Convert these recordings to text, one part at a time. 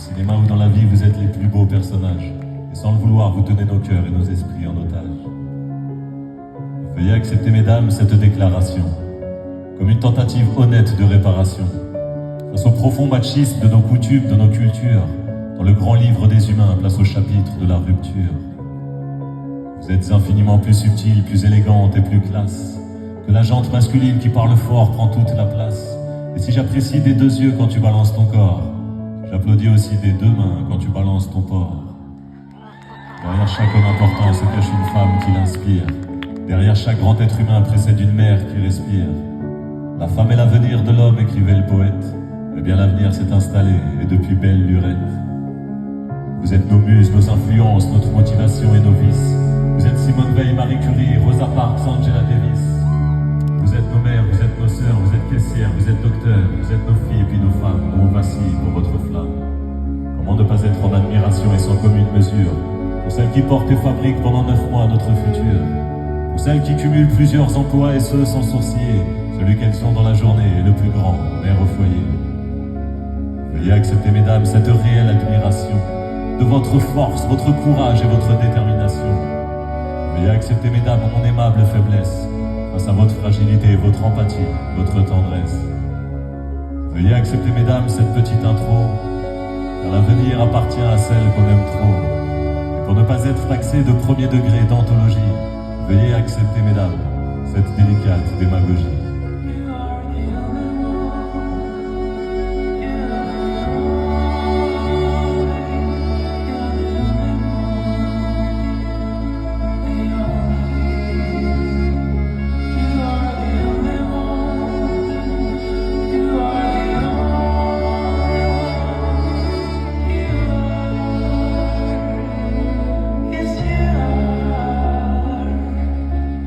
cinéma ou dans la vie, vous êtes les plus beaux personnages. Et sans le vouloir, vous tenez nos cœurs et nos esprits en otage. Veuillez accepter, mesdames, cette déclaration comme une tentative honnête de réparation face au profond machisme de nos coutumes, de nos cultures. Dans le grand livre des humains, place au chapitre de la rupture. Vous êtes infiniment plus subtile, plus élégante et plus classe que la jante masculine qui parle fort prend toute la place. Et si j'apprécie des deux yeux quand tu balances ton corps, j'applaudis aussi des deux mains quand tu balances ton porc. Derrière chaque homme important se cache une femme qui l'inspire. Derrière chaque grand être humain précède une mère qui respire. La femme est l'avenir de l'homme, écrivait le poète. Eh bien l'avenir s'est installé, et depuis belle lurette. Vous êtes nos muses, nos influences, notre motivation et nos vices. Vous êtes Simone Veil, Marie Curie, Rosa Parks, Angela Davis. Vous êtes nos mères, vous êtes nos sœurs, vous êtes caissières, vous êtes docteurs, vous êtes nos filles et puis nos femmes. Nous on vacille pour votre flamme. Comment ne pas être en admiration et sans commune mesure pour celles qui portent et fabriquent pendant 9 mois notre futur. Pour celles qui cumulent plusieurs emplois et ce sans sourciller. Celui qu'elles sont dans la journée est le plus grand, mère au foyer. Veuillez accepter, mesdames, cette réelle admiration de votre force, votre courage et votre détermination. Veuillez accepter, mesdames, mon aimable faiblesse face à votre fragilité, votre empathie, votre tendresse. Veuillez accepter, mesdames, cette petite intro, car l'avenir appartient à celle qu'on aime trop. Et pour ne pas être taxé de premier degré d'anthologie, veuillez accepter, mesdames, cette délicate démagogie.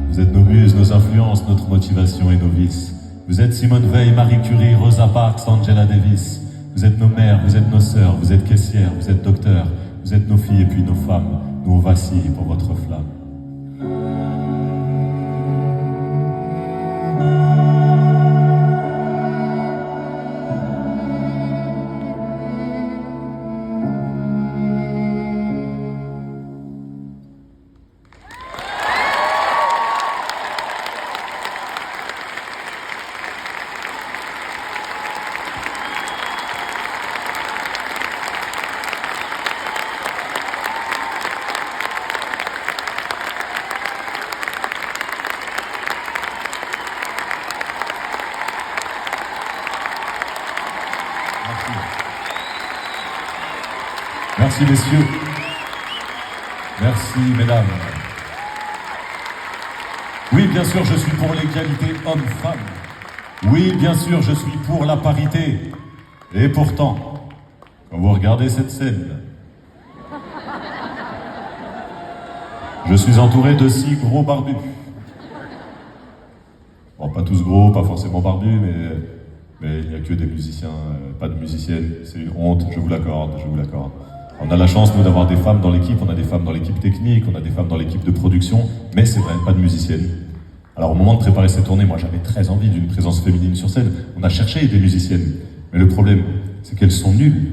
Vous êtes nos muses, nos influences, notre motivation et nos vices. Vous êtes Simone Veil, Marie Curie, Rosa Parks, Angela Davis. Vous êtes nos mères, vous êtes nos sœurs, vous êtes caissières, vous êtes docteurs, vous êtes nos filles et puis nos femmes. Nous on vacille pour votre flamme. Merci messieurs. Merci mesdames. Oui, bien sûr, je suis pour l'égalité homme-femme. Oui, bien sûr, je suis pour la parité. Et pourtant, quand vous regardez cette scène, je suis entouré de 6 gros barbus. Bon, pas tous gros, pas forcément barbus, mais il n'y a que des musiciens, pas de musiciennes. C'est une honte, je vous l'accorde, je vous l'accorde. On a la chance, nous, d'avoir des femmes dans l'équipe, on a des femmes dans l'équipe technique, on a des femmes dans l'équipe de production, mais c'est vrai, pas de musiciennes. Alors au moment de préparer cette tournée, moi j'avais très envie d'une présence féminine sur scène. On a cherché des musiciennes, mais le problème, c'est qu'elles sont nulles.